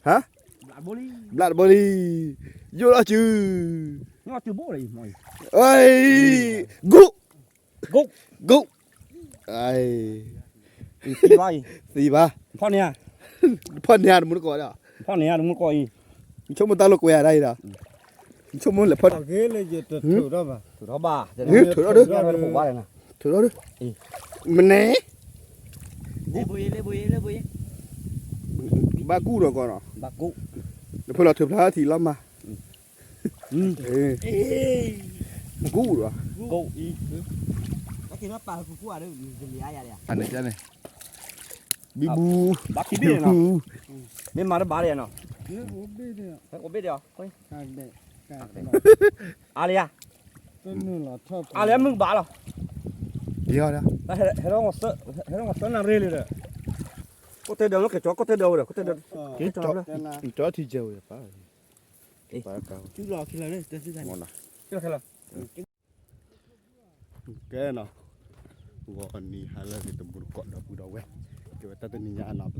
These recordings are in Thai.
hả blood boli vô đó chứ nó chưa bố này mày ơi gục gục gục ai tí bay gì ba con nè phân nhà muốn gọi đó con nè đừng có coi chúng mình ta lục về ở đây đó chúng mình là phân ghế lên giờ thử đó mà thử đó bà thử đó đứa khổ quá này nè thử đó đứa mình né lấy bùi ba cú rồi còn à bà cụ phải là thử thá thì lắm mà cú rồi cụ cái gì nó bà của đấy gì ai vậy anh này bi bu bà chỉ biết này nè bên mà nó bà này nè có biết được không Alia Alia mừng bà rồi gì đó hết đó ngọt sớ làm rê lên rồi có tên đâu nó kể chó có tên đâu rồi có tên đâu cái chó đó chó thì trâu rồi phải cao chú lò khi nào đấy tôi sẽ ngon nào cái là cái nào gọi ni hay là cái tầm bột cọt đó bùi đầu ấy cái ta tên nhà nào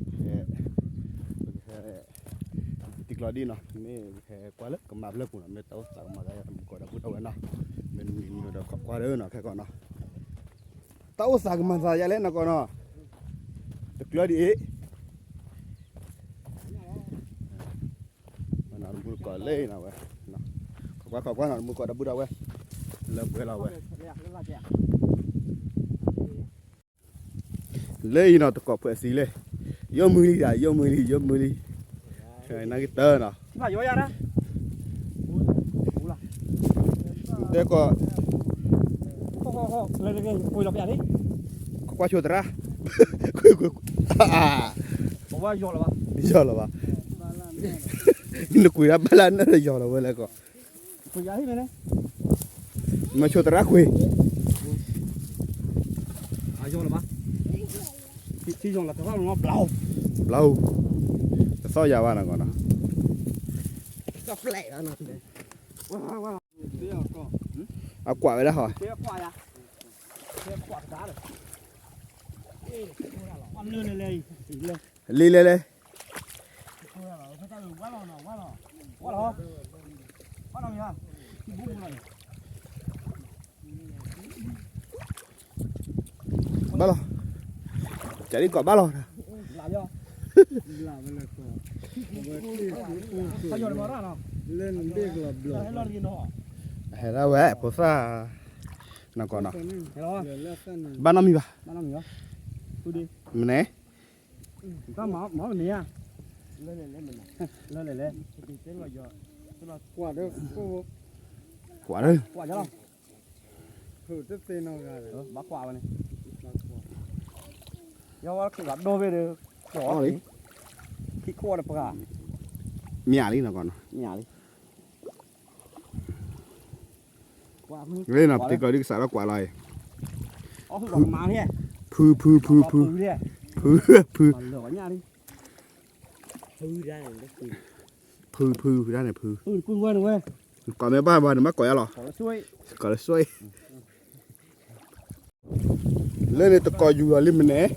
tích lọ đi nào mấy quá lớn cầm map lớn cũng là mấy tàu sao mà cái tầm cọt đó bùi đầu ấy nào mình nhiều đó qua đó nào cái con nào tàu sao mà sao vậy lên nào con nào tích lọ đi nào bùi cọt lên nào vậy quá nào bùi cọt đó bùi đầu ấy lên bùi đầu ấy lấy nào tụi cọp phải xí lên vô mười đi cái này cái tơ nào mà vô ra đó thế có lên quỳ lọc đi có qua chuột ra bỏ qua vô là ba đi giờ là ba nó quỳ ra balan nó giờ là vậy có quỳ ra hết này mà chuột ra quỳ vô là ba chỉ dùng là cái nó lâu sao giờ ba nào còn nào cái flệ đó nè à quả vậy đó hỏi cái quả ya cái quả cá rồi ăn lên lê quá lo nha ba lo chạy đi quả ba lo làm cho sao giờ mà ra nào lên biết là hay là vậy bỏ xa nào còn nào hello ba năm gì ba nhớ tôi đi mình né có máu mình nha lên tiếng là giờ quả đó quả đấy quả chứ không thử tất tên nào ra bắt quả này do cái gặp đôi về được bỏ đi khi cua được cả nhà đi nào còn nhà đi quả đây là tí coi đi xả nó quả này quả má thế phư lửa nhà đi phư ra này phư quên quên còn mấy ba nó mắc quả rồi quả là xuôi lên đây tôi coi dù là lên mình né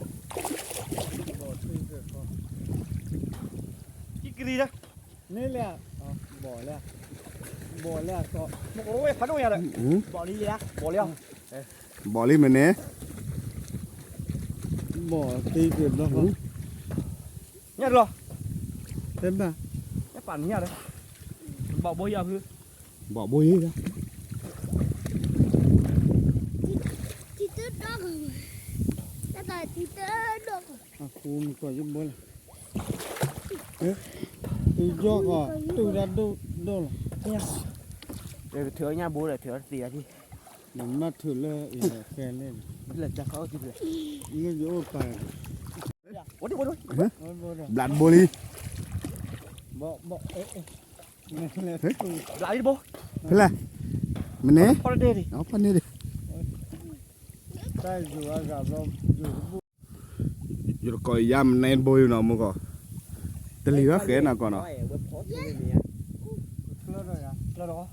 cái gì đấy nên là bỏ lẹ có một cái phá đâu nhà đấy bỏ đi ra bỏ đi không bỏ lên mình né bỏ tí việc đó không nhặt rồi thế mà cái bản nhà đấy bỏ bôi vào hư bỏ bôi ra khu mình có giúp bôi là do có từ ra đâu là để thừa nhà bố để thừa tỉa đi mình mắt thử lên kè lên lần chắc khó chứ nghe dỗ phải bố đi lặn bôi đi bỏ lại đi bố thế là mình né con đi nó phân đi tay dù ăn gặp đâu giờ coi giam nên bôi nào mà có tên lý đó khé nào còn nào lo đó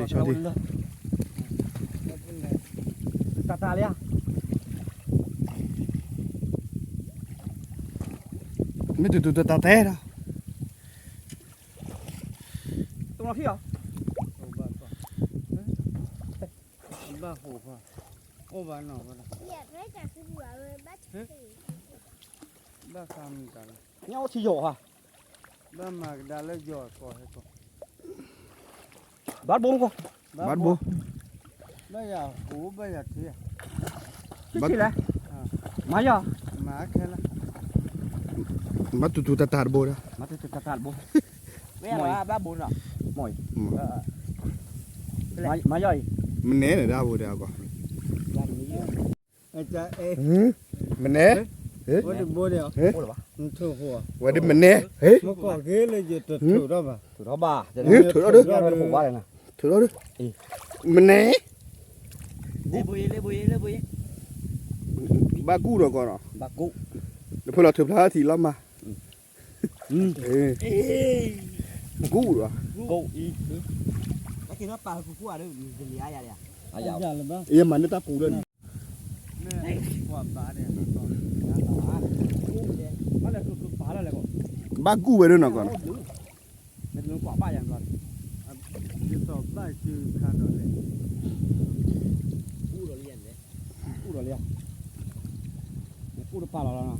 cho đi ta liền ไม่ตุตาเต้นะ ตรงนั้นพี่เหรอ โอ้บ้าป่ะบ้าโหป่ะโอ้บ้าหนอบ้า อยากได้จากคือหัวเลยบ้าตี บ้าคำกัน เนี่ยเอาที่โยฮะ บ้ามากดาเลยจ่อก่อให้ก่อ บ้านบุ้งก็ บัดบู บ้าอยากหูบ้าอยากเที่ย ที่ไหนมาอย่า หมาแค่ละ บัดตุตาโบนะ มาที่ตลาดบุ้งไม่อะไรบ้านบุ้งอ่ะมอยมาย่อย มันเน่เนี่ยดาโบเดียวก็ บ้านนี้ ไอ้จ้าเอ๊ะ มันเน่ วันนี้บัวเดียว โอ้หรอวะ มันถูกหัว วันนี้มันเน่เฮ้ย เมื่อก่อนเกลืเลยจะถูกได้ป่ะ ถือเขาบ้าจะ ถือเอาดิ เรื่องผมว่าเลยนะ ถือเอาดิมันเน่ เลยบุย บ้ากู้ดอกก่อนเนาะ บ้ากุ เดี๋ยวพวกเราถือพระทีละมาเอ้กู้เหรอ กุอีแล้วกินว่าปลาคู่อะไรจะเลี้ยอะไรอ่ะ ไอ้จ้าเลยบ้า เอ้ยมันนี่ตากูด้วย แม่ว่าบ้าเนี่ย มันอะไรคือปลาอะไรก่อน บ้ากู้ไปด้วยนะก่อน เป็นเรื่องกว่าบ้าอย่างก่อน จะสอบได้คือขาดเลย กู้เราเรียนเลยกู้เราเรียนกู้เราปลาเราเนาะ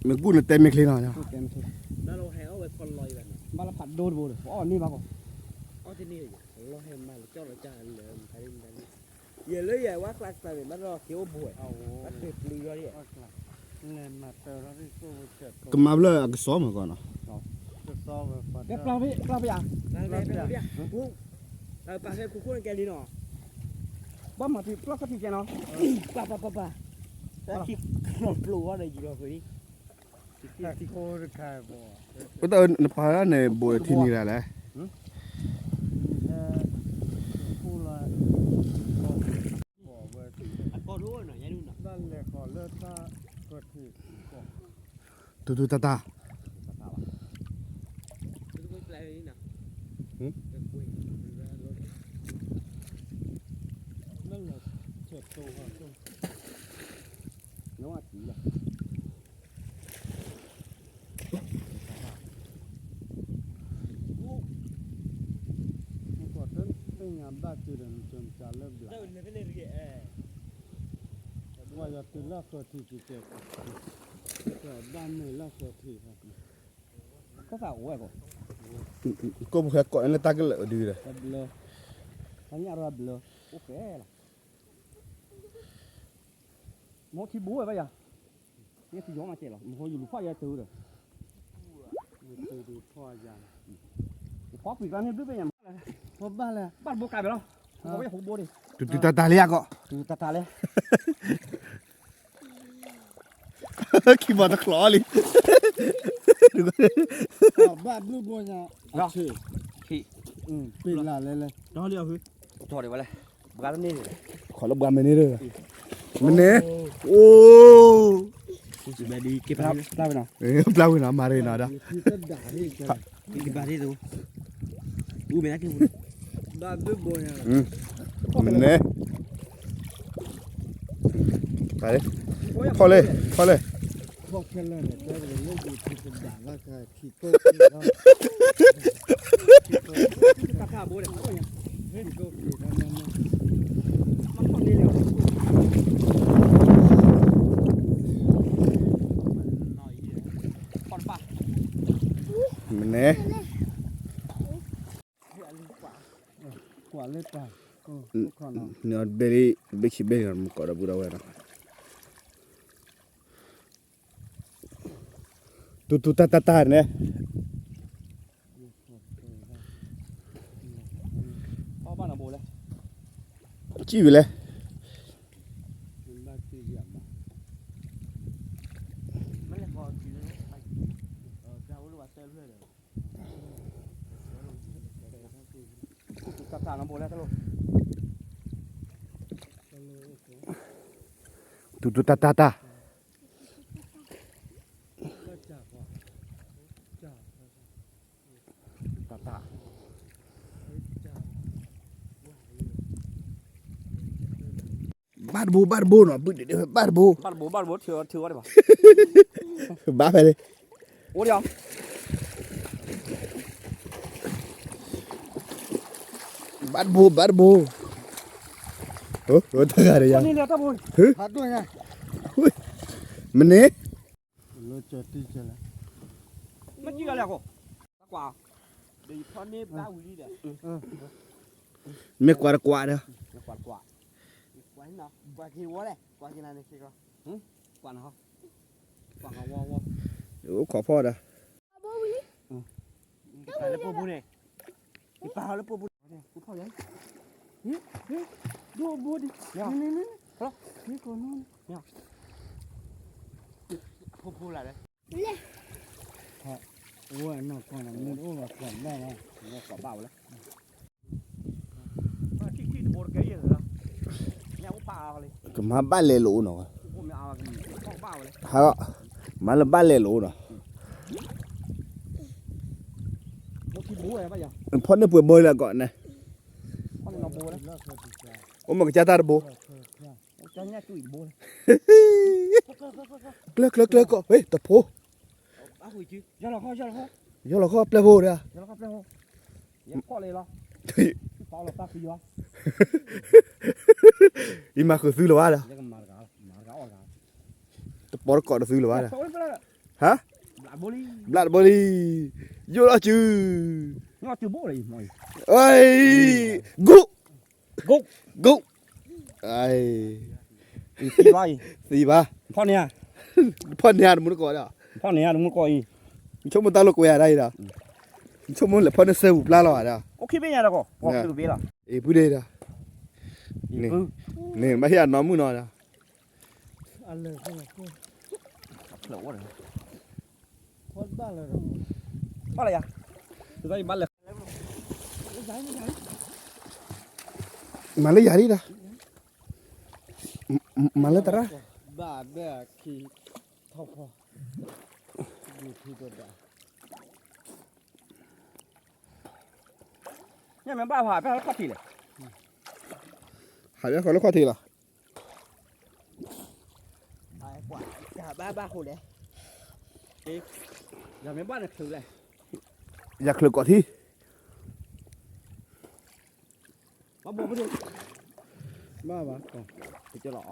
มันกู้เนี่ยเต็มไม่เคลียร์นะ กู้เต็มที่ แล้วเราแห่เอาไว้คนลอยแบบ บ้านเราผัดโดนบูเลยอ๋อนี่บ้าก่อน เอาที่นี่เราแห่มาเจ้าเราจานเลยไทยมันอย่าเลยอย่าว่ากลักไปมันรอเขียวบวย เอา มันเปลือยเนี่ย เล่นมาเตอร์แล้วที่กูเจ็บ ก็มาเลยก็ซ้อมมาก่อนเนาะ จะสอบแบบ แกปลาไปอ่ะ นั่นแหละเป็นเนี่ยกูปลาให้กูคุ้นแกดีเนาะ บ้ามาที่ปลาสักทีแกเนาะ ปลาแต่ที่หลดปลัวอะไรอยู่เราเคย ที่โคตรขายบ่ ก็ต้องพาในโบยที่นี่แหละแหละ ผู้ละบ่เว้ย พอรู้หน่อยยังดูหน่อย ด้านแรกขอเลิศถ้าเกิดที่ก่อน ตุตา ดูแปลนี่นะ นั่นแหละเจ็บตัวครับ น้องอาจีอ่ะ มันก็ต้องงานบ้าจีนจนจะเลิกหลั ได้ บ เป็นเรื่องเออ ว่าจะตื่นแล้วก็ที่เจ็บก็บ้านไม่แล้วก็ที่ครับ ก็สาวโอ้ยก่อน ก็แค่ก่อนแล้วตาก็เลยดีเลย รับเลยทั้งนี้เรารับเลยโอเคล่ะหมดที่บัวไปอ่ะนี่ที่ย้อมมาเจ๋อหรอมันคอยอยู่หลุมฟ้ายาตื้อเลย ดูพ่อยัง พอปีกแล้วนี่ด้วยไปยัง พบบ้านแล้ว บ้านบัวไก่ไปแล้วผมไม่อยากหุบบัวดิ ตุตาเลียก็ ดูตาเลย ขี้บอลตะคลอเลย บ้านดูบัวเนี่ยขี้ปีละเลยเลย đó đi đâu thôi đi vào đây gà lên đi ขอรบกวนไปนี่เลยมันเน่โอ้ จะไปดีเก็บ ra ra bên nào เอ้ยเปล่าหนามาเลยนะดา ที่ก็ด่าที่กัน เก็บไปที่ดูดูไปนะที่ บ้านดูบัวเนี่ย มันเน่ไปเลยพอเลย พวกแค่นั้นเนี่ยก็เลยไม่ดูที่จะด่าแล้วก็ขี้โก้ cà phê bố này không nhỉ ขี้โก้ขี้นั่นนั่น มันคนนี้เลย หน่อย คนป่ะ มันเน่ กว่าเล็กไปก่อน เนี่ยเบลี่เบคิเบลี่มันก็ระบุได้ไว้นะตุตาเนี่ย พ่อบ้านเราโบเลย จี้ไปเลย บ้านที่เยี่ยม ไม่ได้พอกินเลยจะรู้ว่าเต้เรื่อยเลย cà phê nó bốเลยthôi ตุตา ก็จับว่าจับ tà tà จับ bát bô nó bự để bát bô bắt bố chưa đấy bảo bát phải đi ủa đi không bát bô thằng gà đấy à đi tao bôi Hát đôi nha. mình nè Lo cho tí cho lại. nó chỉ là cô quả đi thon nếp ba uli đấy mẹ quả đó quả quái nào quái kia quá đấy quái kia này kia coi quả nào quả nào ủa khó phò đó cái là bố này cái bao là bố này cũng phải đấy Đua bua đi. Nè. Đó. Cái con nó. bố lại đấy Ủa nó còn là nên ủa còn đây này. nó quả bao đấy khi bố cái gì rồi nhà cũng bao này cái mà bát lê lũ nó ôm mẹ quả bao đấy hả mà là bát lê lũ nó một khi bố này bây giờ phốt nó vừa bơi là gọi này con nó bố đấy ôm mà cái cha ta là bố cho nhà tụi bố lơ cọ ê tập phố ba hồi chứ cho nó do là khó play vô đấy à cho nó khắp đâu nhà có lên lo có là tao khi vô im mà cứ xử là ba đó nhà cái mà gạo tập bỏ cọ nó xử là ba đó Thôi phải hả lại bố đi lạt bơi đi vô đó chứ nó chưa bố này mày ơi gục ai đi bay gì ba con nè phân nhà nó muốn gọi đó con nè đừng có coi chỗ mình tao lục về đây đó chỗ mình là phân nó sơ bụp la lọ đó có khi bên nhà đâu có từ bên là ê bữa đây đó nè mấy anh nó muốn nói đó Ăn lời không là cô. lẩu rồi Con ba lời. bắt lại à từ đây bắt lại mà lấy giải đi đó mà lấy ta ra Ba bè khi thọc ho. Đi thi đồ đã. nhà mình ba phải nó phát thì này hải biết khỏi nó khoa thì là quả cả ba hồi đấy nhà mình bắt được thử này giặc lực cọ thi bắt bố đi Ba còn. thì cho lọ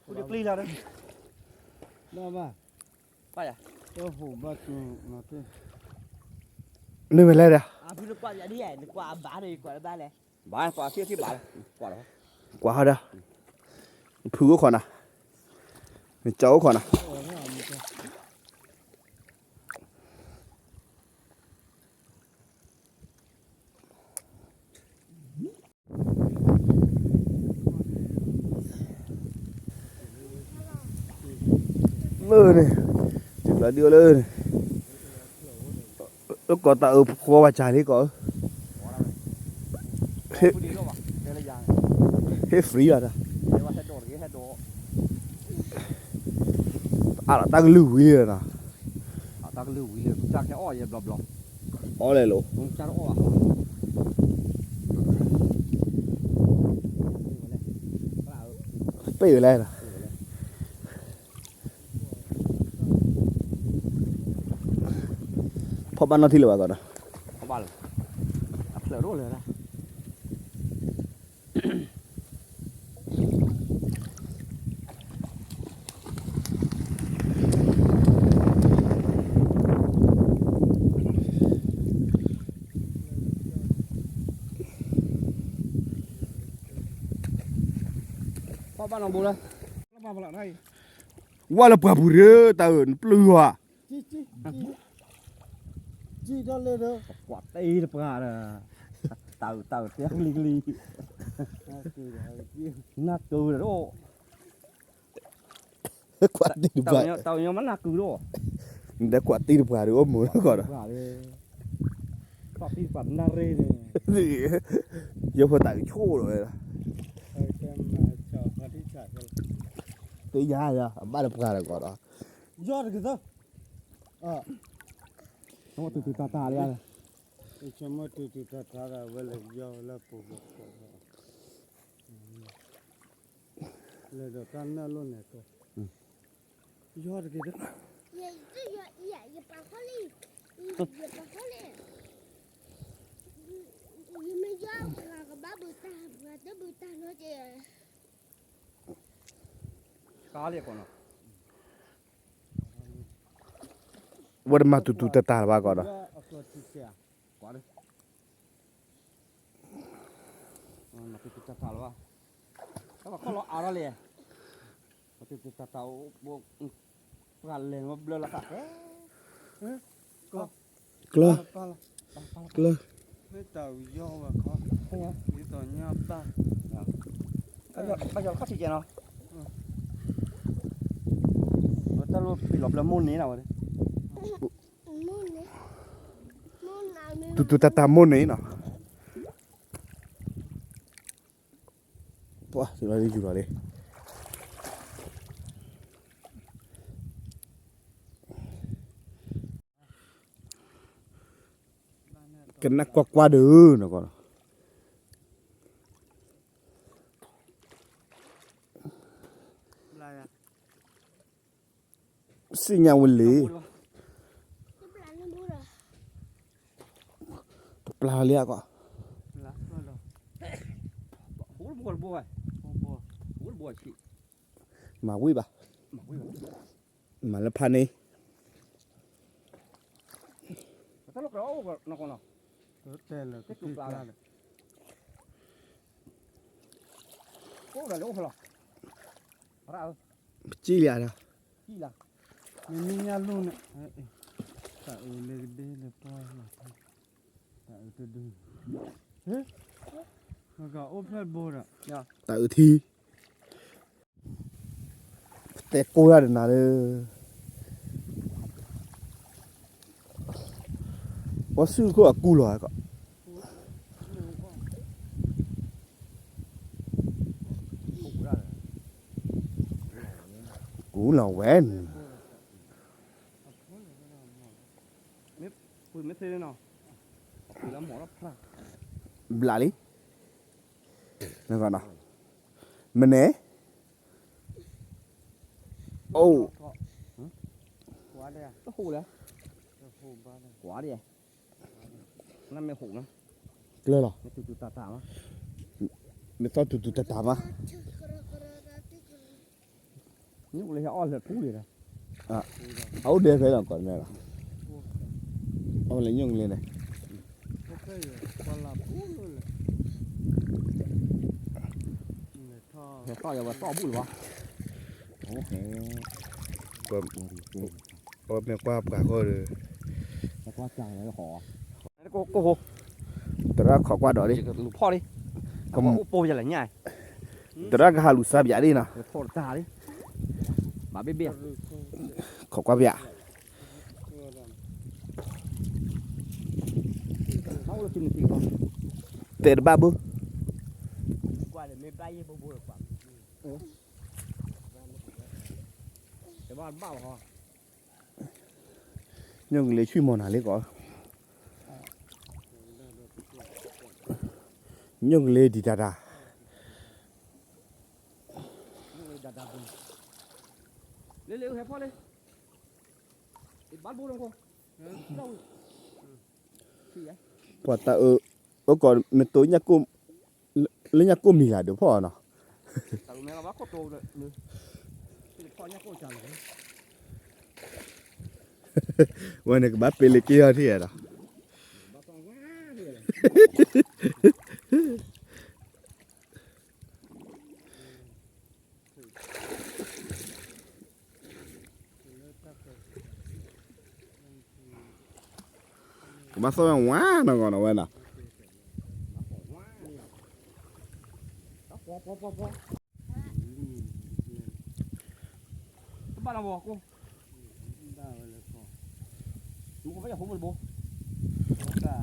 được ly ra đấy Ba. bay à Cho hổ ba chú nó thế. nơi về đây à à bây giờ quả gì đấy quả bá này quả ba này bà quả kia thì bà quả đó quá hả đó phứ có còn à cháu còn à lơ này chừng là đưa lơ này lúc có tạo khoa bà trà đấy có hết free rồi đó à là tăng lưu ý rồi nè ta lưu ý liền cha cái oi bập bập ó này lộ không cha nó oi bây giờ lên à phó ban nó thi là gọi đó không bao lỡ đổ lửa ra có bao nhiêu bù đây nó bao nhiêu đây qua là bờ bù rơ tao lừa Chi đó lên đó. quả tây là bả là tàu tiếc li nát cừ rồi đó quả tin được vậy tàu nhau mắt nát cừ đó đã quả tin được vào được ôm mới gọi đó quả đi quả tin quả nát rê này gì giờ phải tại chỗ rồi Xem cho nó đi chạy. tới nhà ra ba đập gà là gọi đó Do được cái nó từ ta đi à Cái chấm mà từ ta ra với lại do là phụ. เลยเดี๋ยวกันน่าล้นเนี่ยก็ยอดกี่เด้อ 也这也把火力，也把火力。你们家那个把不打，我都不打了这。 ကားလေးကောနော် ဝတ်မတူတူတတာပါကောတော့ အစောတိကျ ကွာလေမတူတူတာတာလောတော့ခေါ်လို့အားရလေမတူတူတာတာဘောကလည်းမဘလလာကဲ ကလော ပါလာ ကလော ไม่เต่าย่อว่าเขานี่ต่อหญ้าป้า အဲ့ကြောခတ်ချင်နော်တော်လို့ပြီလောဘလမုန်နေလားဗော 木呢？木哪没？ တူတူတတာမွန်းနေနော်ပွားဒီလိုလေးယူလာလေကနကွာကွာဒူနော်ကော อะไรอ่ะ စညာဝလေ 这不然那木了。 ပလာလျာကွာ ละก็ดอก ဘူးဘောဘော บ่ ဘူးဘောချီ မဝေးပါ မဝေးဘူး မလဖာနေ တော်လို့ကောနော်ကောနော် แต่ละก็ติดละ ကိုယ်လည်းဟုတ်လားရာ ကြည့်ရတာ ကြီးလား มีญาลุ่นน่ะตาเอเลเดเลป้าละตาเอตดูเฮ้มันก็โอเพนโบดอ่ะ တာအသီးတဲ့ကိုရတယ်နာလေဝဆူကိုအကူလာက ဟုတ်လား ကူလာဝဲน ကိုမသေးနော်ဒီလားမော်တော့ဖလား ဘလာလီနော်ကနော်မနေအိုး กว่าเด้อ တော့ဟုတ်လား โหบ้าเลย ကွာတယ်နာမည်ဟုတ်နော် ကလောလား မတူတူတာတာမ မတော်တူတူတတာပါ ညို့လေအော်လက်ပူးလေလား ဟုတ်တယ်ခဲတော့ကောနေလားအော်လည်းညုံလေးနေ โอเคปลาปูเลยเนี่ยท่อ တော့ရပါတော့ဘူးလား โอเคก็ก็ไม่กว่าปากก็เลย ကွာကြာတယ်ဟောကို ตระขอกว่าดอกดิ လူဖော်လေးကမပိုးရလဲညိုင် ตระกหาลูซาบยาดินะ ဖော်တာလေးမဘေးဘေး ขอกว่าบยา ဟောလို့ချင်းတီကော เตดบาบู กว่าเลยไม่ได้ยังบูกว่า แต่ว่าบ้าเหรอ ညုံလေးချွေမော်နာလေးကောညုံလေးဒီတာတာ လေလေဟဲ့ဖော်လေးဒီဘာဘူးလုံးကိုတော့ရှိရ ปอตาก็มตัวญะกุลญะกุมีล่ะเดี๋ยวพ่อเนาะ แต่ลุงแม่เราว่าโคตรโตเลยนี่พ่อเนี่ยโคตรจังเลย วันนี้ก็บาเปเลเกียที่อ่ะ บ้าต้องว้าเลย มาซ้อมว้าเนาะก่อนเนาะเว้ยน่ะ pop. Ba la bo cô. Da le ko. Mu ko phải hổ bo. Da.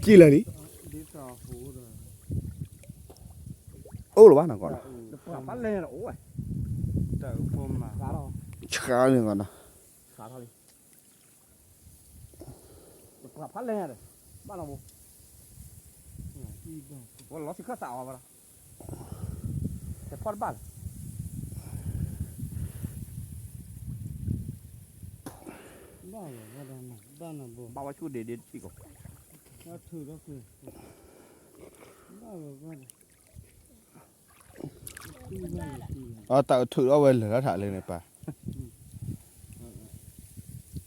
ကြည့်လိုက်လေ Di ta ho da. အိုးလိုပါနော်ก่อน Ba bắt lên là ủa. Ta ko ma. Cá đâu. ချားနေก่อนနော် Cá thôi đi. Ba bắt lên rồi. Ba la bo. Di ba. Ủa nó sẽ khát tạo vào. แต่พอดบ้าน บ้าเหรอบ้านน่ะบ่ บ้าว่าชูเด็ดพี่ก็ ถ้าถือก็คือบ้าเหรอบ้านที่บ้านที่ อ๋อแต่ถือเอาไว้เหลือถ่ายเลยในป่า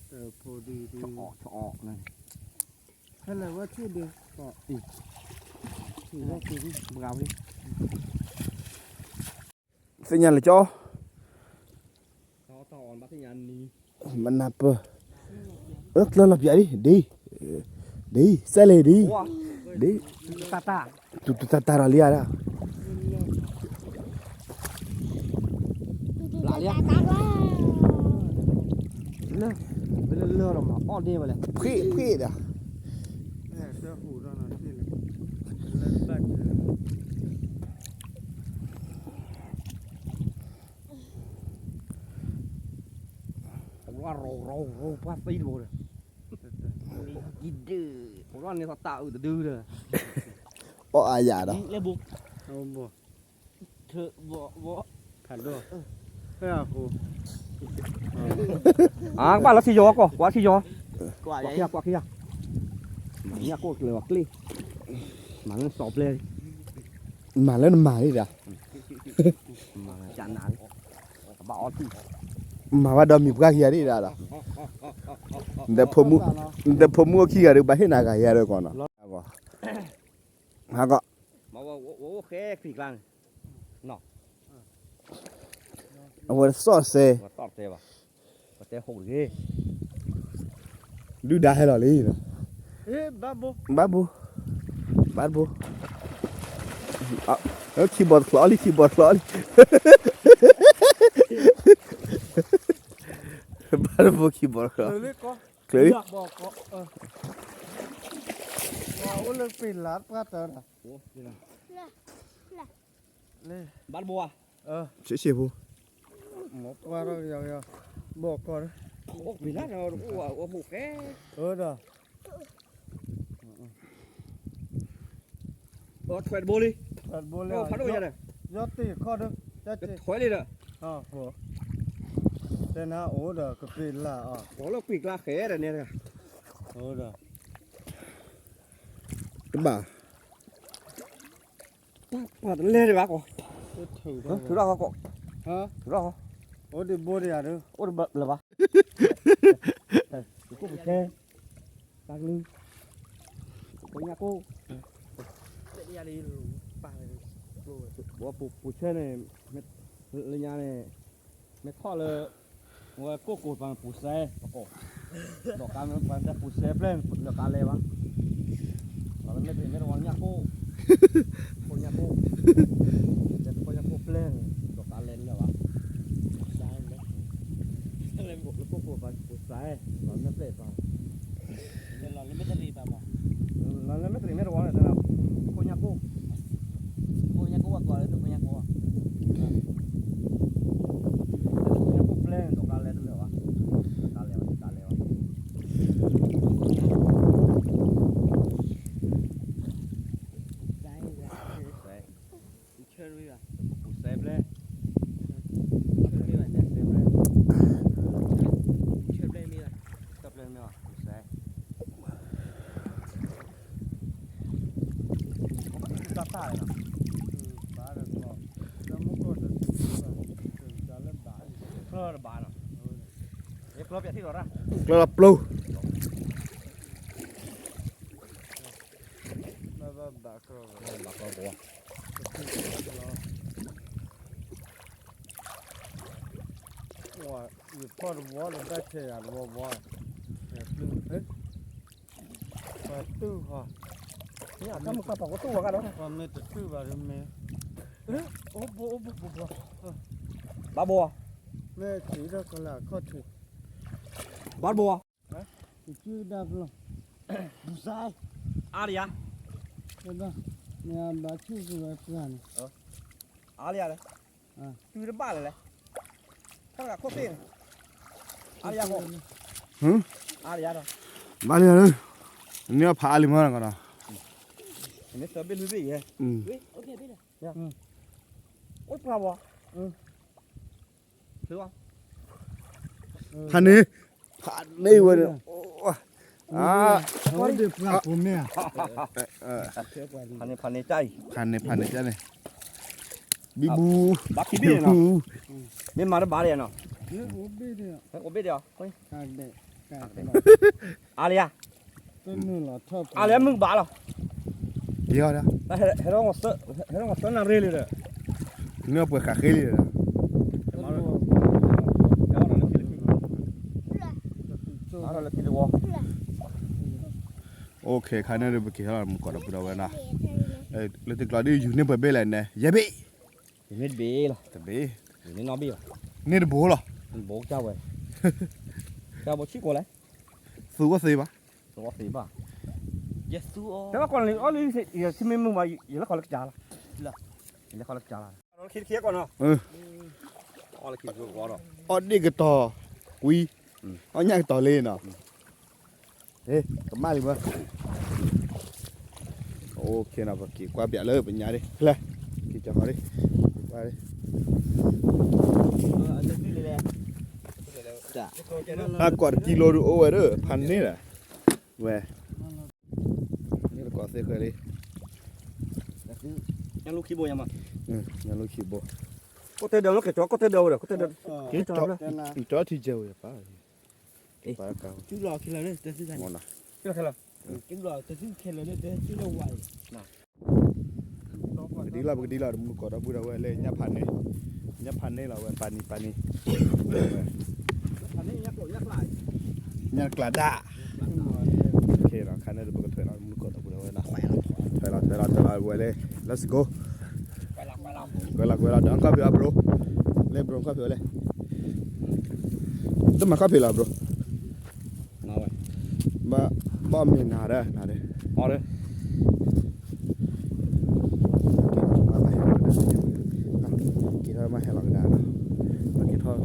แต่พอดี ชออกนั่น ให้เลยว่าชื่อเดียวก็อีกถือก็คือ มึงเอาดิ สัญญาณเลยจ้อ ต่ออ่อนบ้านที่ยันนี้ มันนับเปเราหลับใหญ่ดิดีเสร็จเลยดี ว้า ดี ตา tu tak tahu lihat dah. Lạ liếc. Tát quá. เลิกไปเลื่อนออกมาอ้อดีมาเลย Prik dah. แม่เสื้อหูตอนนั้นที่เลยเล่นแบกเลย ผมว่าโรพลาสติกเลยกินดื้อผมว่าเนี่ยตาดื้อเลย Oh ayah dah. เล่บุก เอาบ่ เธอบ่ ขัดด้วยเฮ้ยหู บ้านเราที่ยอก่อนว่าที่ยอกว่าขี้กว่าขี้เนี่ยกูเลยว่ากลิ้มันสอบเลย Mà lên mà đi dah. มาจานนั้นบ้าออที่ Mà dah mi buka kia ni dah dah. Nda pomu kia ada bahaya nak kia ada kono. Apa? Hak. มาว่าโอเคปีกลาง Awak sos eh. ว่าตอบเตะว่ะว่าเตะหกเลย Du dah hello ni. เอ๊ะบ้าบ่ Babu. Babu. Ah, keyboard klali. Babu keyboard เล klali. ยก็ Klali. บอกก็ว่าอุ้งเป็นหลานก็เจอน่ะ โอ้ย เลย บ้านบัว Siapa bu? หมกว่าเราอย่างบอกก่อน โอ้ปีนั้นเราโอ้โหแก เด้อ ถอยโบลี่ ขัดบ่ โอ้ แล้ว พัดโอ้ยเลย ยอดตีข้อเด้อจัดเจ ถอยเลยเด้อ อ๋อโหแต่นะโอ้เด้อก็เป็นละอ๋อ บอกแล้วปีกลาแขเด้อเนี่ย โอ้เด้อ Ba. ปัดเล่เลยบ้าก่อน ถือ ถือเราก่อน ฮะ ถือเรา โอ้ดิบ่ได้อ่ะเด้อ โอ้เบลบ้ากูไปแช่ตากลืมกูอยากกู Sẽ đi ăn đi bà này. ว่าปูเช่เนี่ยไม่เลยาเนี่ยไม่ทอดเลยว่ากูกูปังปูเซ่ก็ดอกการมันปังแต่ปูเซ่เปล่าดอกการเลยวะเราไม่ถึงไม่ระวังยากูคนยากูจะคนยากูเปล่าดอกการเลนเลยวะ Sai đấy. เลยกูกูปังปูเซ่เราไม่เปล่าปัง Nên là nó mới đi bà mà. เราไม่ถึงไม่ระวังเลยนะคนยากู Cô nhà cô gọi được cô nhà cô. กูเปล่าดอกการเลนเลยวะการเลวการเลว Đây là เซ่ chơi với bà. ปูเซ่เปล่า Chơi với bà nè. เซ่เปล่า Chơi với mi là. กับเล่นไม่หรอปูเซ่ตาตาเลยนะ บ้าเด้อก็แล้วมุกก็จะจะเล่นบ้า เพื่อบ้านอ่ะเอ๊ะเราเปลี่ยนที่รถอ่ะ Kalau pelu. บ้าก็ บักเราบัว ว่าอยู่พอดวอลได้เทียนวอเนี่ยปลื้มเอ๊ะว่าตู้ฮะ เนี่ยถ้ามึงไปต่อก็ตู้กันแล้ว ว่าไม่จะตู้ว่าแม่เอ๊ะโอ้บ่ บ้าบัว แม่ถือได้ก็ละก็ถือ บ้าบัว ชื่อดับลงดูซ้าย อาริยา เห็นป่ะเนี่ยบ้าชื่อว่าเพื่อน อาริยาเลยอยู่ในบ้านเลยข้างหลังโคตรเตี้ยอาริยาโค อาริยาเนาะ Mana ni? Ni apa alim orang kana? อันนี้เติมเป็นวิบีไง Ok biết rồi. โอ๊ยปลาวะซื้อวะ พันนี้พันนี้เว้ยโอ้อ่า เขาเดือดปลาผมเนี่ย พันนี้ใจ พันนี้จ้ะเนี่ยบีบู บักกี้บี้เนาะไม่มาได้บาร์เลยเนาะ เนื้อโอ้บีเนี่ย โอ้บี้เดียวเฮ้ย กากเด็กกาก อะไรอ่ะ ต้นนู่นเหรอชอบ อะไรมึงบาร์เหรอ เดี๋ยวนะ แต่เห็นเราเห็นเราเต้นอะไรเลย เนื้อเปลือกขาเคลี่เลย เราคิดว่า โอเคคันนี้เราไปกินแล้วมันก็ได้พูดเอาไว้นะเรื่องที่กลาดีอยู่ในเบลเลยเนี่ยยับบี้ ไม่เบี้ยหรอ แต่บี้ ไม่น้องเบี้ย นี่เดือบโหรอ โบกเจ้าเว้ยเจ้าโบชิโก้เลย สู้ก็สู้ปะ ตัวสีบ้าเยสูแต่ว่าก่อนเลยอ๋อเลยสิอย่าชิมมึงมาอย่าละครเล็กจ้าละอย่าละครเล็กจ้าละเราคิดเคี้ยก่อนเนาะอ๋อเราคิดก่อนเนาะ อ๋อนี่ก็ต่อกุยอ๋อยังต่อเลยเนาะเอ๊ะกลับมาเลยมั้ยโอเคนะพอกี่กว่าเบียร์เลยเป็นยังไงดิเลยกี่จังหวะดิไปดิ จะซื้อเลยจ้ะ ถ้ากว่ากิโลดูโอเวอร์พันนี่แหละเว้ยนี่ก็เสียเคยเลย ยังลูกขี้โบยังมา ยังลูกขีบ ก็เตะเดียวแล้วก็จ่อก็เตะเดียวเดี๋ยวก็เตะเดียว กี่จอดจอดที่เจ้าอย่าป้าป้าเก่า chú lò khi là đấy tôi sẽ มองนะ ที่เราแค่ละ cái lò tôi sẽ khi là đấy chú lò hoài ดีละดีละมึงกอดบุระเว้ยเลยยับพันนี่เราเว้ยปานี อันนี้ยักษ์หลยักษ์ไหล ยักกระดาโอเคนะคันนี้เราไปกันเถอะเรามึงกอดบุระเว้ยนะถอยเราเว้ยเลย let's go ไปหลับ เวลาเดี๋ยวข้าวผิวบรูเล่นบรูข้าวผิวเลยต้องมาข้าวผิวละบรู มาไว้ บ้ามีนาเด้อ พอเลย กินทอดมาให้เราก็ได้นะกินทอด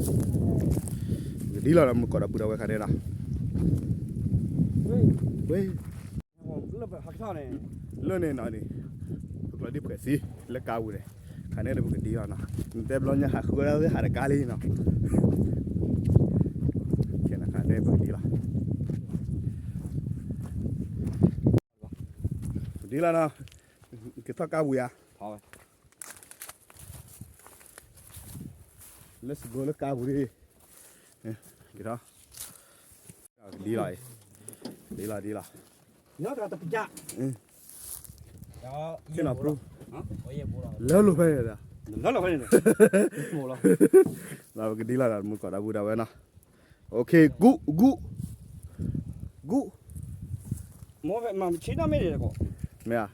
ดีแล้วเรากอดบุระเว้ยคันนี้นะเว้ย ผมเริ่มแบบหักข้าวเนี่ย เรื่องนี้หน่อยนี่พวกเราดิบเกิดสิเล็กกาวูเลยคันนี้เราเป็นดีแล้วนะแต่เราเนี่ยหาคู่เราหาได้กาลีเนาะแค่นั้นคันนี้เป็นดีแล้วดีแล้วนะกินทอดกาวูya พอไป let's go เล็กกาวูดิกินทอดดีแล้ว เนื้อกับตะปิจ่า แค่นั้นบรู โอ้ยบัว แล้วรู้ไหมล่ะ แล้วเราไปเนี่ยโม่เรา เราก็ดีแล้วมึงกอดบุระเว้ยนะโอเคกู โม่แบบมันชี้หน้าไม่ได้ก็ ไม่อะ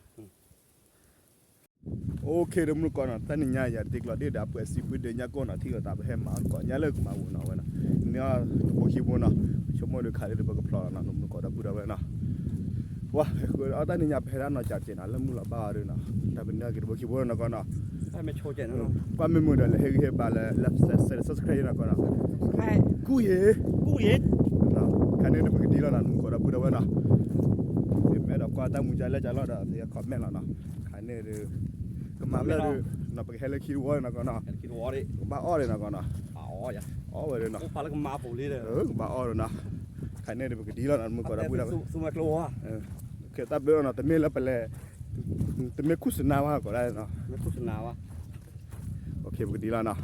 โอเคเดี๋ยวมึงก่อนนะท่านนี่ยาติกลอดีดับเปิดสิบวิเดียก่อนนะที่เราตามไปให้มาก่อนยาเลิกมาวนเอาไว้นะเนี่ยโอเควนนะชั่วโมงเดียวขายได้ปกปลอนะมึงก่อนดับบุระเว้ยนะว้าคือเอาท่านนี่ยาเพดานนะจัดเจนนะแล้วมึงละบ้าเลยนะแต่เป็นเนี่ยกินโอเควนนะก่อนนะ ให้ไม่โชว์เจนนะ ว่าไม่มึงเดี๋ยวเฮ้ยบาเลยแล้วsubscribe นะก่อนนะ แค่ กูเย่ กู้ยิด นะคันนี้เดี๋ยวมึงดีแล้วนะมึงก่อนดับบุระเว้ยนะแม่ดอกกว่าตั้งมึงใจแล้วจะรอดอ่ะเสียคอมเมนต์แล้วนะคันนี้เดี๋ยวก็มาแล้วนะไปให้เลยคิดว่านะก่อนนะ คิดว่าดิ บ้าอ้อเลยนะก่อนนะ อ๋ออย่า อ้อเลยนะ พาแล้วก็มาปุ๋ยเลย บ้าอ้อเลยนะใครเนี่ยเดี๋ยวมันดีแล้วนะมึงก่อนนะพูดแล้ว สุมาโกลัว เกิดตาเบี้ยวนะแต่ไม่แล้วไปเลยแต่ไม่คุ้นหน้าว่าก็ได้นะ ไม่พูดสนาวะ โอเคมันดีแล้วนะ